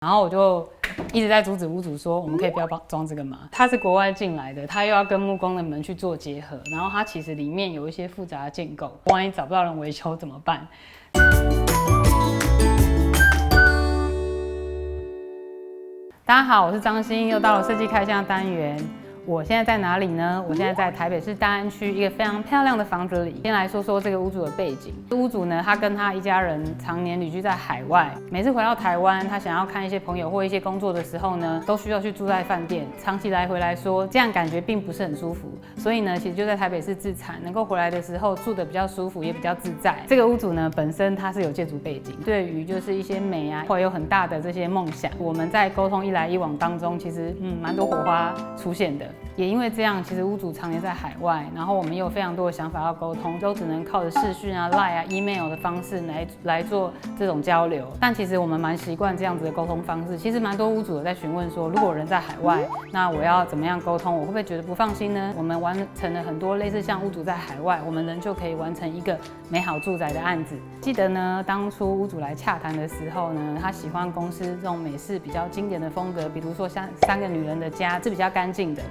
然后我就一直在阻止屋主说，我们可以不要装这个吗？它是国外进来的，它又要跟木工的门去做结合，然后它其实里面有一些复杂的建构，万一找不到人维修怎么办？大家好，我是张欣，又到了设计开箱单元。我现在在哪里呢？我现在在台北市大安区一个非常漂亮的房子里。先来说说这个屋主的背景。屋主呢，他跟他一家人常年旅居在海外，每次回到台湾，他想要看一些朋友或一些工作的时候呢，都需要去住在饭店，长期来回来说，这样感觉并不是很舒服。所以呢，其实就在台北市自产，能够回来的时候住得比较舒服，也比较自在。这个屋主呢，本身他是有建筑背景，对于就是一些美啊，会有很大的这些梦想。我们在沟通一来一往当中，其实蛮多火花出现的。也因为这样，其实屋主常年在海外，然后我们也有非常多的想法要沟通，都只能靠着视讯啊、Line 啊、Email 的方式来做这种交流。但其实我们蛮习惯这样子的沟通方式。其实蛮多屋主有在询问说，如果人在海外，那我要怎么样沟通？我会不会觉得不放心呢？我们完成了很多类似像屋主在海外，我们人就可以完成一个美好住宅的案子。记得呢，当初屋主来洽谈的时候呢，他喜欢公司这种美式比较经典的风格，比如说像三个女人的家是比较干净的。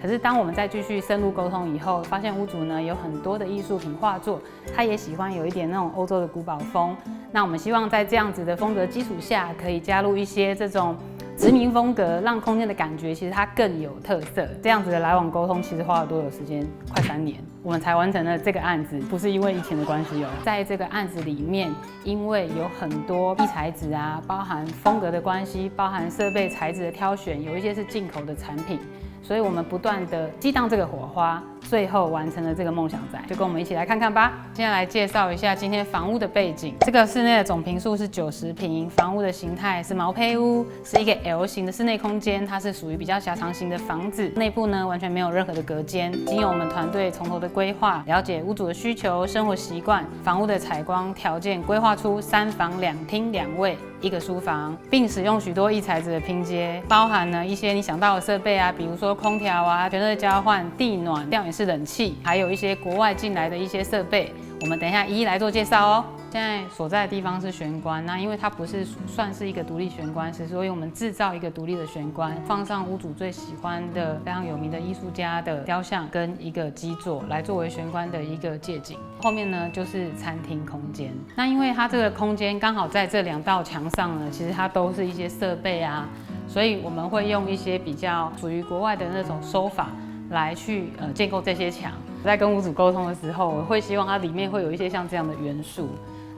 可是当我们再继续深入沟通以后，发现屋主呢有很多的艺术品画作，他也喜欢有一点那种欧洲的古堡风。那我们希望在这样子的风格基础下，可以加入一些这种殖民风格，让空间的感觉其实它更有特色。这样子的来往沟通，其实花了多久时间？快3年，我们才完成了这个案子，不是因为疫情的关系哦。在这个案子里面，因为有很多异材质啊，包含风格的关系，包含设备材质的挑选，有一些是进口的产品。所以我们不断的激荡这个火花，最后完成了这个梦想宅，就跟我们一起来看看吧。现在来介绍一下今天房屋的背景。这个室内的总坪数是90坪，房屋的形态是毛坯屋，是一个 L 型的室内空间，它是属于比较狭长型的房子。内部呢完全没有任何的隔间，经由我们团队从头的规划，了解屋主的需求、生活习惯，房屋的采光条件，规划出3房2厅2卫1个书房，并使用许多异材质的拼接，包含了一些你想到的设备啊，比如说空调啊、全热交换、地暖、吊顶式冷气，还有一些国外进来的一些设备，我们等一下一一来做介绍哦。现在所在的地方是玄关，那因为它不是算是一个独立玄关室，所以我们制造一个独立的玄关，放上屋主最喜欢的非常有名的艺术家的雕像跟一个基座，来作为玄关的一个借景。后面呢就是餐厅空间，那因为它这个空间刚好在这2道墙上呢，其实它都是一些设备啊，所以我们会用一些比较属于国外的那种手法来去建构这些墙。在跟屋主沟通的时候，我会希望它里面会有一些像这样的元素。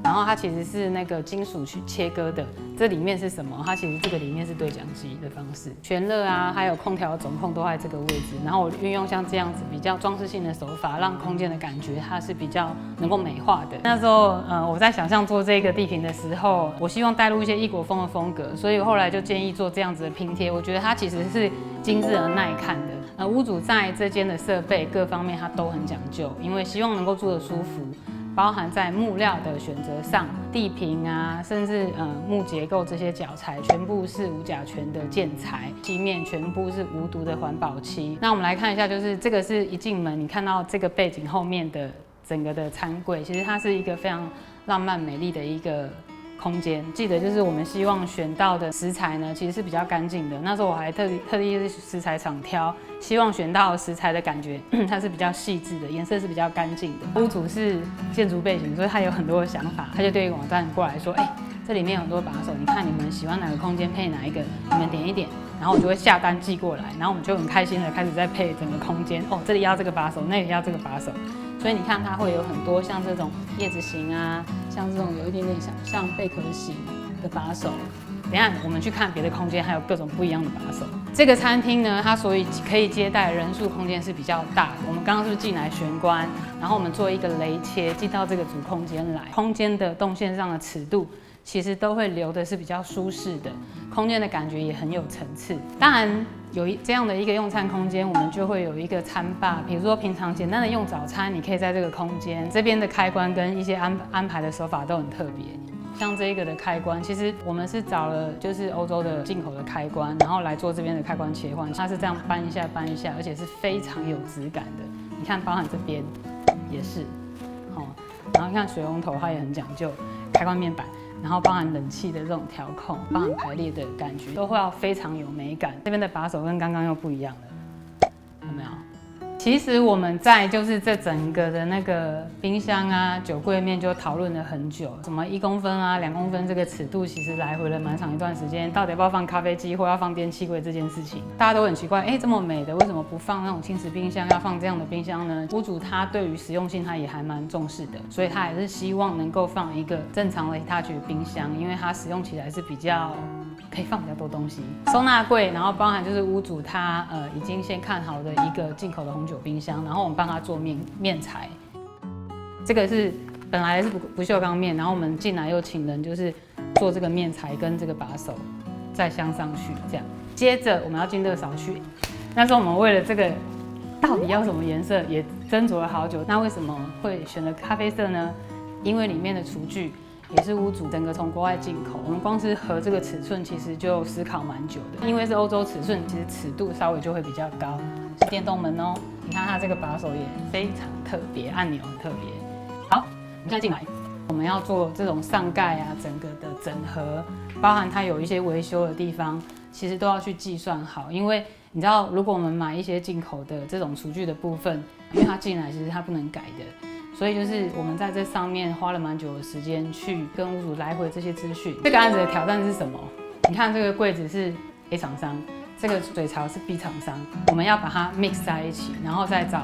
然后它其实是那个金属去切割的，这里面是什么？它其实这个里面是对讲机的方式，全热啊，还有空调总控都在这个位置。然后我运用像这样子比较装饰性的手法，让空间的感觉它是比较能够美化的。那时候我在想象做这个地坪的时候，我希望带入一些异国风的风格，所以后来就建议做这样子的拼贴。我觉得它其实是精致而耐看的。屋主在这间的设备各方面他都很讲究，因为希望能够住得舒服。包含在木料的选择上，地坪啊，甚至木结构这些脚材，全部是无甲醛的建材，漆面全部是无毒的环保漆。那我们来看一下，就是这个是一进门，你看到这个背景后面的整个的餐柜，其实它是一个非常浪漫美丽的一个空间。记得就是我们希望选到的食材呢，其实是比较干净的。那时候我还特地是食材厂挑，希望选到食材的感觉它是比较细致的，颜色是比较干净的。屋主是建筑背景，所以他有很多的想法，他就对网站过来说，这里面有很多把手，你看你们喜欢哪个空间配哪一个，你们点一点，然后我就会下单寄过来，然后我们就很开心的开始在配整个空间。这里要这个把手，那里要这个把手。所以你看，它会有很多像这种叶子型啊，像这种有一点点像贝壳型的把手。等一下我们去看别的空间，还有各种不一样的把手。这个餐厅呢，它所以可以接待人数空间是比较大的。我们刚刚是不是进来玄关，然后我们做一个雷切进到这个主空间来，空间的动线上的尺度其实都会留的是比较舒适的，空间的感觉也很有层次。当然有这样的一个用餐空间，我们就会有一个餐吧，比如说平常简单的用早餐，你可以在这个空间。这边的开关跟一些安排的手法都很特别。像这个的开关，其实我们是找了就是欧洲的进口的开关，然后来做这边的开关切换。它是这样搬一下搬一下，而且是非常有质感的。你看，包含这边也是，然后你看水龙头它也很讲究，开关面板。然后包含冷气的这种调控，包含排列的感觉，都会要非常有美感。这边的把手跟刚刚又不一样了，有没有？其实我们在就是这整个的那个冰箱啊、酒柜面就讨论了很久，什么1公分啊、2公分这个尺度，其实来回了蛮长一段时间，到底要不要放咖啡机或要放电器柜这件事情，大家都很奇怪，这么美的为什么不放那种轻食冰箱，要放这样的冰箱呢？屋主他对于实用性他也还蛮重视的，所以他还是希望能够放一个正常的 Hitachi 的冰箱，因为它使用起来是比较可以放比较多东西，收纳柜，然后包含就是屋主他已经先看好的一个进口的红酒冰箱，然后我们帮他做面材，这个是本来是不锈钢面，然后我们进来又请人就是做这个面材跟这个把手再镶上去，这样。接着我们要进热扫区，那时候我们为了这个到底要什么颜色也斟酌了好久。那为什么会选了咖啡色呢？因为里面的厨具也是屋主整个从国外进口，我们光是和这个尺寸其实就思考蛮久的，因为是欧洲尺寸，其实尺度稍微就会比较高。是电动门哦，你看它这个把手也非常特别，按钮很特别。好，我们现在进来，我们要做这种上盖啊，整个的整合，包含它有一些维修的地方，其实都要去计算好，因为你知道，如果我们买一些进口的这种厨具的部分，因为它进来其实它不能改的。所以就是我们在这上面花了蛮久的时间去跟屋主来回这些资讯。这个案子的挑战是什么？你看这个柜子是 A 厂商，这个水槽是 B 厂商，我们要把它 mix 在一起，然后再找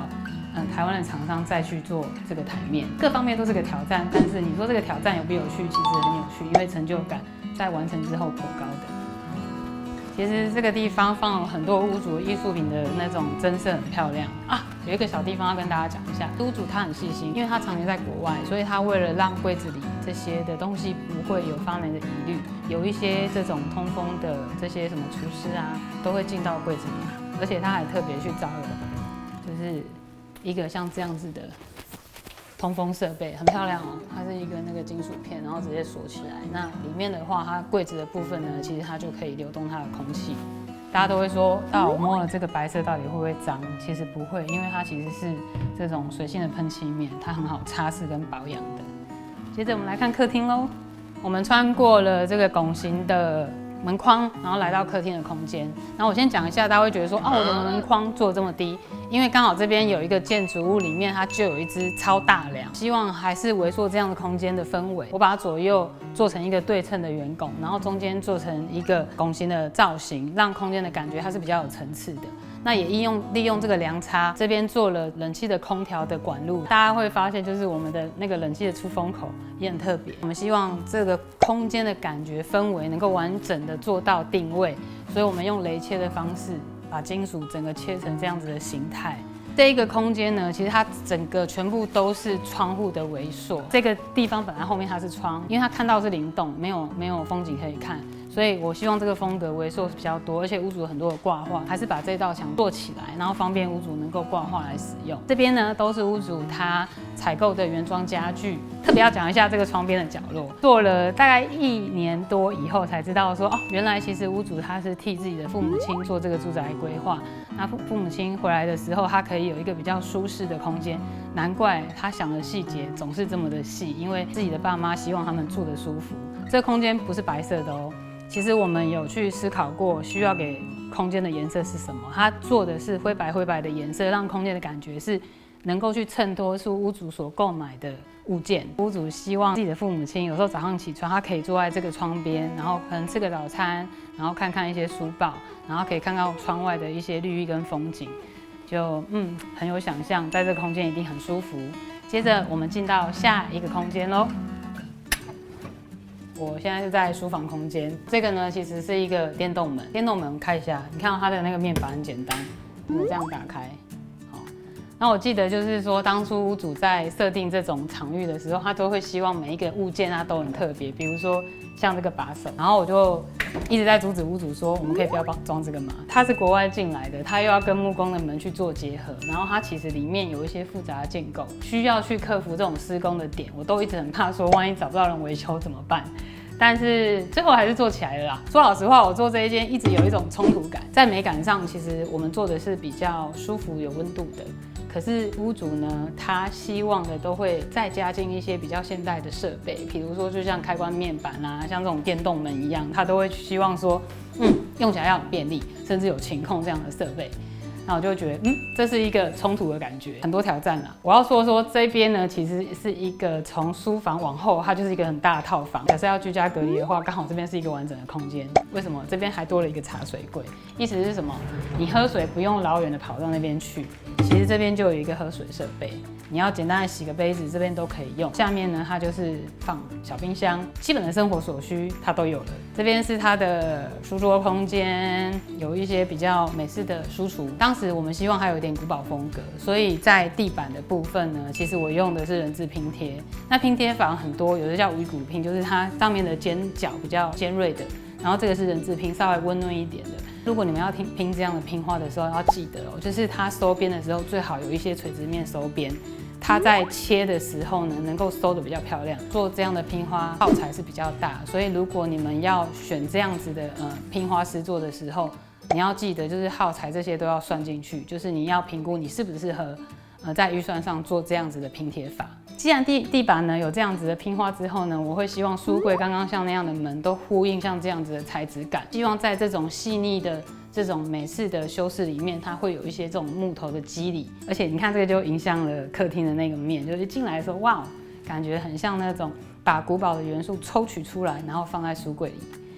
台湾的厂商再去做这个台面，各方面都是个挑战。但是你说这个挑战有不有趣？其实很有趣，因为成就感在完成之后颇高的。其实这个地方放了很多屋主艺术品的那种真色，很漂亮啊。有一个小地方要跟大家讲一下，屋主他很细心，因为他常年在国外，所以他为了让柜子里这些的东西不会有发霉的疑虑，有一些这种通风的这些什么厨师啊，都会进到柜子里，而且他还特别去找了，就是一个像这样子的通风设备，很漂亮哦。它是一个那个金属片，然后直接锁起来。那里面的话，它柜子的部分呢，其实它就可以流动它的空气。大家都会说，我摸了这个白色到底会不会脏？其实不会，因为它其实是这种水性的喷漆面，它很好擦拭跟保养的。接着我们来看客厅喽，我们穿过了这个拱形的门框，然后来到客厅的空间。然后我先讲一下，大家会觉得说，我的门框做这么低，因为刚好这边有一个建筑物里面，它就有一只超大梁，希望还是微缩这样的空间的氛围。我把它左右做成一个对称的圆拱，然后中间做成一个拱形的造型，让空间的感觉它是比较有层次的。那也利用这个梁插，这边做了冷气的空调的管路，大家会发现就是我们的那个冷气的出风口也很特别。我们希望这个空间的感觉氛围能够完整的做到定位，所以我们用雷切的方式把金属整个切成这样子的形态。这一个空间呢，其实它整个全部都是窗户的微缩。这个地方本来后面它是窗，因为它看到是灵动，没有风景可以看。所以我希望这个风格微缩是比较多，而且屋主有很多的挂画，还是把这道墙做起来，然后方便屋主能够挂画来使用。这边呢都是屋主他采购的原装家具，特别要讲一下这个窗边的角落，做了大概1年多以后才知道说，原来其实屋主他是替自己的父母亲做这个住宅规划，那父母亲回来的时候，他可以有一个比较舒适的空间，难怪他想的细节总是这么的细，因为自己的爸妈希望他们住得舒服。这个空间不是白色的哦。其实我们有去思考过，需要给空间的颜色是什么？它做的是灰白的颜色，让空间的感觉是能够去衬托出屋主所购买的物件。屋主希望自己的父母亲有时候早上起床，他可以坐在这个窗边，然后可能吃个早餐，然后看看一些书报，然后可以看到窗外的一些绿意跟风景，就很有想象，在这个空间一定很舒服。接着我们进到下一个空间喽。我现在是在书房空间，这个呢其实是一个电动门。电动门开一下，你看到它的那个面板很简单，我们这样打开。好，那我记得就是说，当初屋主在设定这种场域的时候，他都会希望每一个物件它都很特别，比如说像这个把手，然后我就一直在阻止屋主说，我们可以不要装这个吗？它是国外进来的，它又要跟木工的门去做结合，然后它其实里面有一些复杂的建构，需要去克服这种施工的点，我都一直很怕说，万一找不到人维修怎么办？但是最后还是做起来了啦。说老实话，我做这一间一直有一种冲突感，在美感上，其实我们做的是比较舒服、有温度的。可是屋主呢，他希望的都会再加进一些比较现代的设备，比如说就像开关面板啊，像这种电动门一样，他都会希望说，用起来要很便利，甚至有琴控这样的设备。那我就觉得，这是一个冲突的感觉，很多挑战啦。我要说这边呢，其实是一个从书房往后，它就是一个很大的套房。假设要居家隔离的话，刚好这边是一个完整的空间。为什么这边还多了一个茶水柜？意思是什么？你喝水不用老远的跑到那边去，其实这边就有一个喝水设备。你要简单的洗个杯子，这边都可以用。下面呢，它就是放小冰箱，基本的生活所需它都有了。这边是它的书桌空间，有一些比较美式的书橱。当时我们希望还有一点古堡风格，所以在地板的部分呢，其实我用的是人字拼贴。那拼贴法很多，有的叫鱼骨拼，就是它上面的尖角比较尖锐的，然后这个是人字拼，稍微温润一点的。如果你们要拼这样的拼花的时候，要记得就是它收边的时候最好有一些垂直面收边。它在切的时候呢，能够收的比较漂亮。做这样的拼花耗材是比较大，所以如果你们要选这样子的拼花师做的时候，你要记得就是耗材这些都要算进去，就是你要评估你适不适合在预算上做这样子的拼贴法。既然地板呢有这样子的拼花之后呢，我会希望书柜刚刚像那样的门都呼应像这样子的材质感，希望在这种细腻的这种美式的修饰里面，它会有一些这种木头的肌理，而且你看这个就影响了客厅的那个面，就是一进来的时候，哇，感觉很像那种把古堡的元素抽取出来，然后放在书柜里。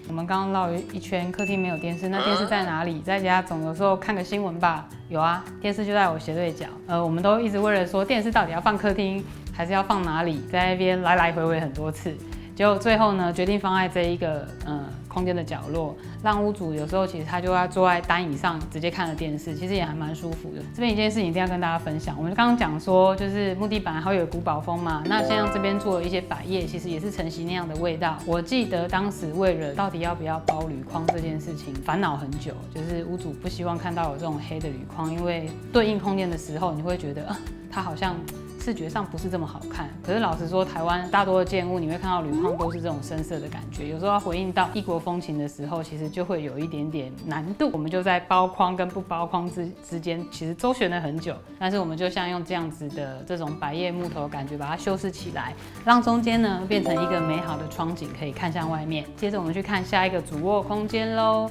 我们刚刚绕一圈，客厅没有电视，那电视在哪里？在家总有时候看个新闻吧。有啊，电视就在我斜对角。我们都一直为了说电视到底要放客厅还是要放哪里，在那边来来回回很多次。结果最后呢，决定放在这一个空间的角落，让屋主有时候其实他就要坐在单椅上直接看着电视，其实也还蛮舒服的。这边一件事情一定要跟大家分享，我们刚刚讲说就是木地板还会有古堡风嘛，那像这边做了一些百叶，其实也是承袭那样的味道。我记得当时为了到底要不要包铝框这件事情烦恼很久，就是屋主不希望看到有这种黑的铝框，因为对应空间的时候你会觉得它好像视觉上不是这么好看。可是老实说，台湾大多的建物你会看到铝框都是这种深色的感觉，有时候要回应到异国风情的时候，其实就会有一点点难度。我们就在包框跟不包框之间，其实周旋了很久，但是我们就像用这样子的这种百叶木头的感觉，把它修饰起来，让中间呢变成一个美好的窗景，可以看向外面。接着我们去看下一个主卧空间喽。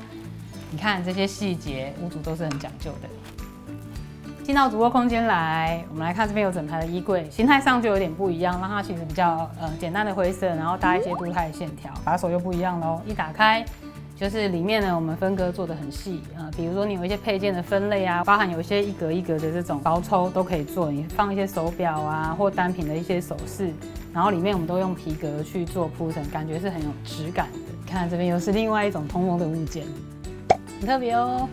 你看这些细节，屋主都是很讲究的。进到主卧空间来，我们来看这边有整排的衣柜，形态上就有点不一样，让它其实比较简单的灰色，然后搭一些镀钛的线条，把手又不一样喽。一打开，就是里面呢我们分割做得很细，比如说你有一些配件的分类啊，包含有一些一格一格的这种包抽都可以做，你放一些手表啊或单品的一些首饰，然后里面我们都用皮革去做铺陈，感觉是很有质感的。看这边又是另外一种通风的物件，很特别哦。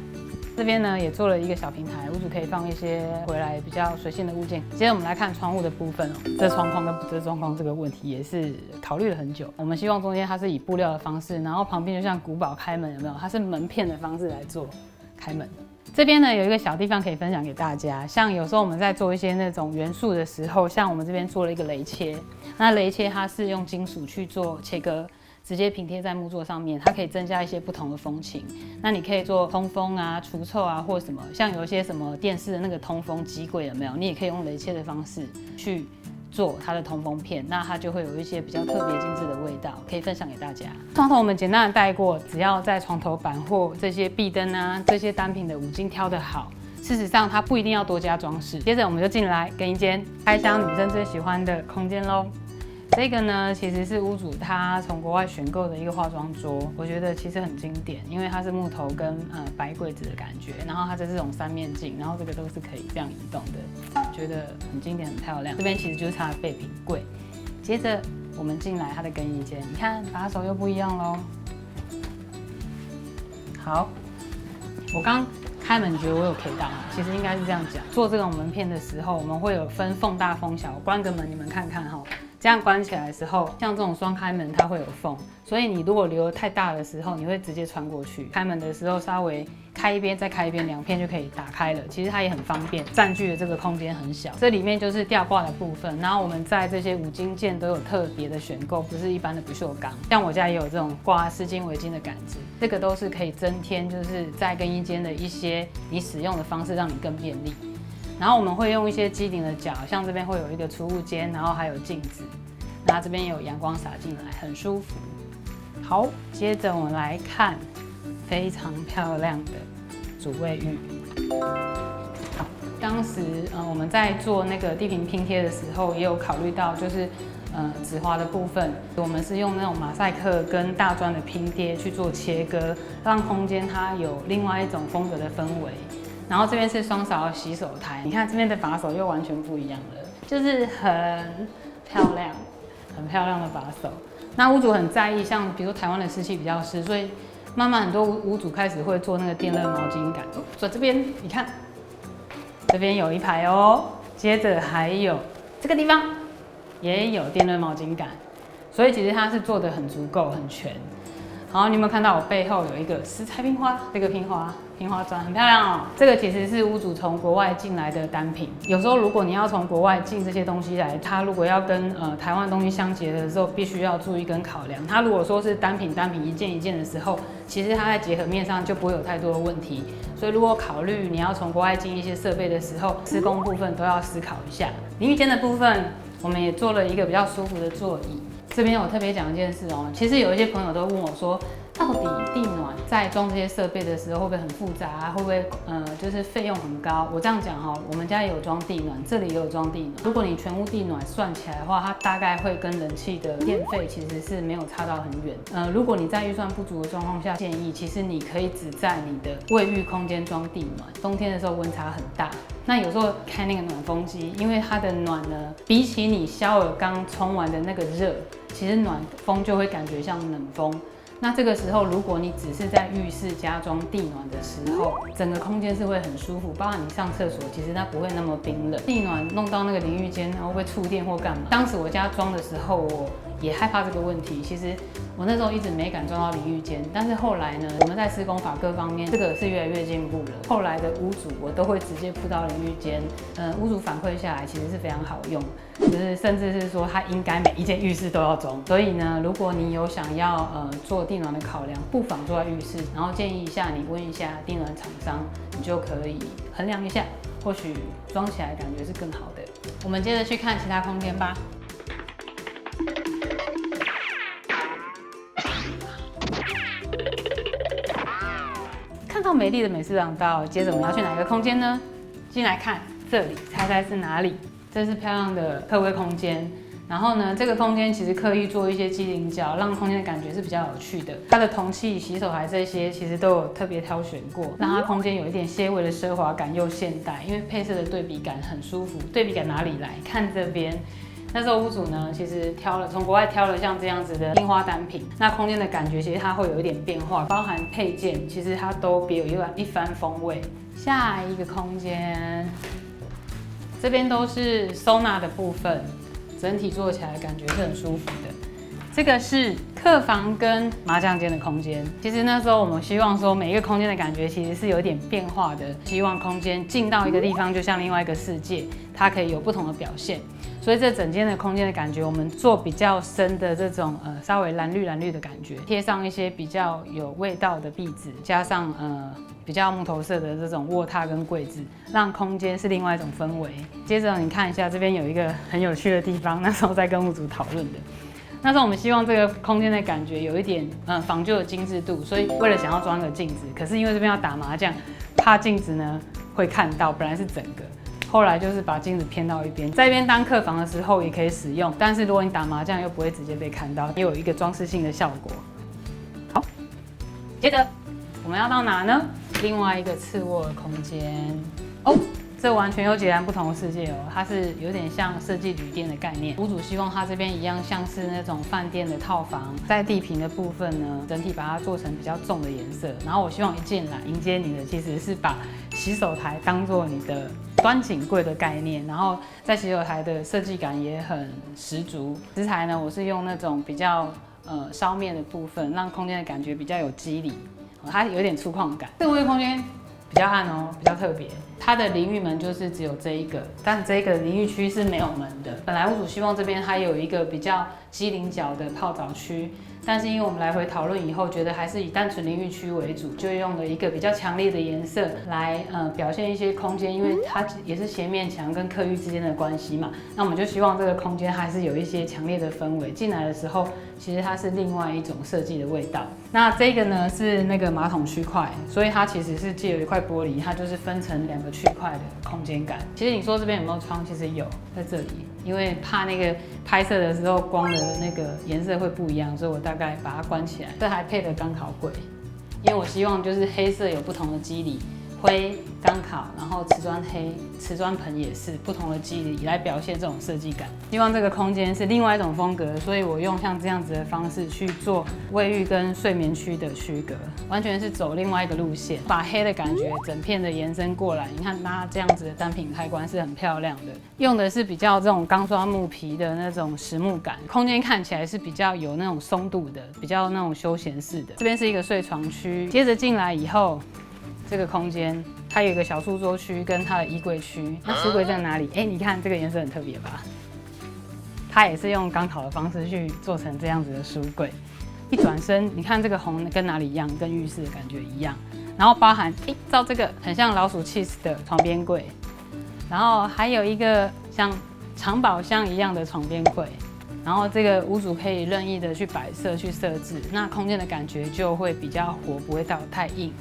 这边呢也做了一个小平台，屋主可以放一些回来比较随性的物件。接着我们来看窗户的部分哦，这窗框跟不这窗框这个问题也是考虑了很久。我们希望中间它是以布料的方式，然后旁边就像古堡开门有没有？它是门片的方式来做开门。这边呢有一个小地方可以分享给大家，像有时候我们在做一些那种元素的时候，像我们这边做了一个雷切，那雷切它是用金属去做切割。直接平贴在木座上面，它可以增加一些不同的风情。那你可以做通风啊、除臭啊，或什么，像有一些什么电视的那个通风机柜有没有？你也可以用雷切的方式去做它的通风片，那它就会有一些比较特别精致的味道，可以分享给大家。床头我们简单的带过，只要在床头板或这些壁灯啊、这些单品的五金挑得好，事实上它不一定要多加装饰。接着我们就进来跟一间开箱女生最喜欢的空间喽。这个呢，其实是屋主他从国外选购的一个化妆桌，我觉得其实很经典，因为它是木头跟白柜子的感觉，然后它这是这种三面镜，然后这个都是可以这样移动的，觉得很经典很漂亮。这边其实就是它的备品柜。接着我们进来它的更衣间，你看把手又不一样喽。好，我刚开门觉得我有 K 到，其实应该是这样讲。做这种门片的时候，我们会有分缝大缝小，关个门你们看看哈。这样关起来的时候，像这种双开门它会有缝，所以你如果留得太大的时候，你会直接穿过去。开门的时候稍微开一边再开一边，两片就可以打开了。其实它也很方便，占据的这个空间很小。这里面就是吊挂的部分，然后我们在这些五金件都有特别的选购，不是一般的不锈钢。像我家也有这种挂丝巾、围巾的杆子，这个都是可以增添就是在更衣间的一些你使用的方式，让你更便利。然后我们会用一些机顶的角，像这边会有一个储物间，然后还有镜子，那这边有阳光洒进来，很舒服。好，接着我们来看非常漂亮的主卫浴。当时我们在做那个地坪拼贴的时候，也有考虑到就是止滑的部分，我们是用那种马赛克跟大砖的拼贴去做切割，让空间它有另外一种风格的氛围。然后这边是双勺洗手台，你看这边的把手又完全不一样了，就是很漂亮、很漂亮的把手。那屋主很在意，像比如说台湾的湿气比较湿，所以慢慢很多屋主开始会做那个电热毛巾杆。所以这边你看，这边有一排哦，接着还有这个地方也有电热毛巾杆，所以其实它是做的很足够、很全。好，你有没有看到我背后有一个石材拼花？这个拼花砖很漂亮哦。这个其实是屋主从国外进来的单品。有时候如果你要从国外进这些东西来，它如果要跟台湾的东西相结合的时候，必须要注意跟考量。它如果说是单品一件一件的时候，其实它在结合面上就不会有太多的问题。所以如果考虑你要从国外进一些设备的时候，施工部分都要思考一下。淋浴间的部分，我们也做了一个比较舒服的座椅。这边我特别讲一件事哦，其实有一些朋友都问我说，到底地暖在装这些设备的时候会不会很复杂啊？会不会就是费用很高？我这样讲哈，我们家也有装地暖，这里也有装地暖。如果你全屋地暖算起来的话，它大概会跟人气的电费其实是没有差到很远。如果你在预算不足的状况下，建议其实你可以只在你的卫浴空间装地暖。冬天的时候温差很大，那有时候开那个暖风机，因为它的暖呢，比起你消耳刚冲完的那个热，其实暖风就会感觉像冷风。那这个时候，如果你只是在浴室加装地暖的时候，整个空间是会很舒服，包含你上厕所，其实它不会那么冰冷。地暖弄到那个淋浴间，然后会触电或干嘛？当时我家装的时候，我也害怕这个问题。其实我那时候一直没敢装到淋浴间，但是后来呢，我们在施工法各方面，这个是越来越进步了。后来的屋主我都会直接铺到淋浴间，屋主反馈下来其实是非常好用，就是甚至是说它应该每一间浴室都要装。所以呢，如果你有想要做地暖的考量，不妨做在浴室，然后建议一下你问一下地暖厂商，你就可以衡量一下，或许装起来感觉是更好的。我们接着去看其他空间吧。看到美丽的美式廊道，接着我们要去哪个空间呢？进来看这里，猜猜是哪里？这是漂亮的客卫空间。然后呢，这个空间其实刻意做一些机顶角，让空间的感觉是比较有趣的。它的铜器、洗手台这些其实都有特别挑选过，让它空间有一点些微的奢华感又现代，因为配色的对比感很舒服。对比感哪里来？看这边。那时候屋主呢，其实从国外挑了像这样子的樱花单品，那空间的感觉其实它会有一点变化，包含配件，其实它都别有一番风味。下一个空间，这边都是收纳的部分，整体做起来感觉是很舒服的。这个是客房跟麻将间的空间。其实那时候我们希望说，每一个空间的感觉其实是有点变化的，希望空间进到一个地方就像另外一个世界，它可以有不同的表现。所以这整间的空间的感觉，我们做比较深的这种稍微蓝绿的感觉，贴上一些比较有味道的壁纸，加上比较木头色的这种卧榻跟柜子，让空间是另外一种氛围。接着你看一下，这边有一个很有趣的地方，那时候在跟屋主讨论的。那时候我们希望这个空间的感觉有一点仿旧的精致度，所以为了想要装个镜子，可是因为这边要打麻将，怕镜子呢会看到，本来是整个。后来就是把镜子偏到一边，在一边当客房的时候也可以使用，但是如果你打麻将又不会直接被看到，也有一个装饰性的效果。好，接着我们要到哪呢？另外一个次卧的空间哦，这完全又截然不同的世界哦，它是有点像设计旅店的概念。屋主希望它这边一样像是那种饭店的套房，在地坪的部分呢，整体把它做成比较重的颜色。然后我希望一进来迎接你的其实是把洗手台当做你的端景柜的概念，然后在洗手台的设计感也很十足。石材呢，我是用那种比较烧面的部分，让空间的感觉比较有肌理，它有点粗犷感。这个卫浴空间比较暗哦，比较特别。它的淋浴门就是只有这一个，但这个淋浴区是没有门的。本来屋主希望这边还有一个比较机灵角的泡澡区，但是因为我们来回讨论以后，觉得还是以单纯淋浴区为主，就用了一个比较强烈的颜色来表现一些空间，因为它也是斜面墙跟客浴之间的关系嘛。那我们就希望这个空间还是有一些强烈的氛围，进来的时候其实它是另外一种设计的味道。那这个呢是那个马桶区块，所以它其实是借由一块玻璃，它就是分成2个区块的空间感。其实你说这边有没有窗？其实有，在这里，因为怕那个拍摄的时候光的那个颜色会不一样，所以我大概把它关起来。这还配了钢烤柜，因为我希望就是黑色有不同的肌理。灰、钢烤，然后瓷砖黑、瓷砖盆也是不同的肌理来表现这种设计感。希望这个空间是另外一种风格，所以我用像这样子的方式去做卫浴跟睡眠区的区隔，完全是走另外一个路线，把黑的感觉整片的延伸过来。你看它这样子的单品开关是很漂亮的，用的是比较这种钢刷木皮的那种实木感，空间看起来是比较有那种松度的，比较那种休闲式的。这边是一个睡床区，接着进来以后。这个空间它有一个小书桌区跟它的衣柜区，那书柜在哪里？你看这个颜色很特别吧？它也是用钢烤的方式去做成这样子的书柜。一转身，你看这个红跟哪里一样？跟浴室的感觉一样。然后包含照这个很像老鼠 cheese 的床边柜，然后还有一个像藏宝箱一样的床边柜。然后这个屋主可以任意的去摆设、去设置，那空间的感觉就会比较活，不会到太硬。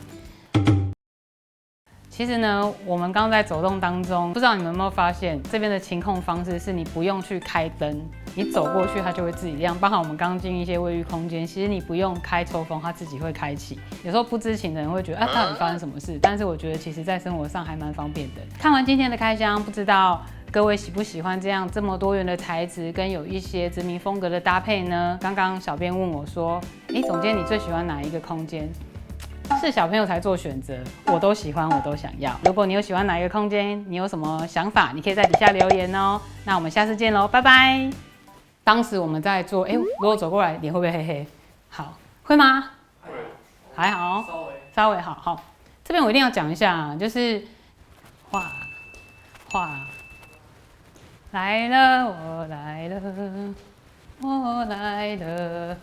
其实呢，我们刚刚在走动当中，不知道你们有没有发现，这边的晴空方式是你不用去开灯，你走过去它就会自己亮。包含我们刚进一些卫浴空间，其实你不用开抽风，它自己会开启。有时候不知情的人会觉得到底发生什么事，但是我觉得其实在生活上还蛮方便的。看完今天的开箱，不知道各位喜不喜欢这么多元的材质跟有一些殖民风格的搭配呢？刚刚小编问我说，总监你最喜欢哪一个空间？是小朋友才做选择，我都喜欢，我都想要。如果你有喜欢哪一个空间，你有什么想法，你可以在底下留言哦。那我们下次见喽，拜拜。当时我们在做，如果走过来，脸会不会黑黑？好，会吗？会，还好，稍微好。这边我一定要讲一下，就是画，来了，我来了，我来了。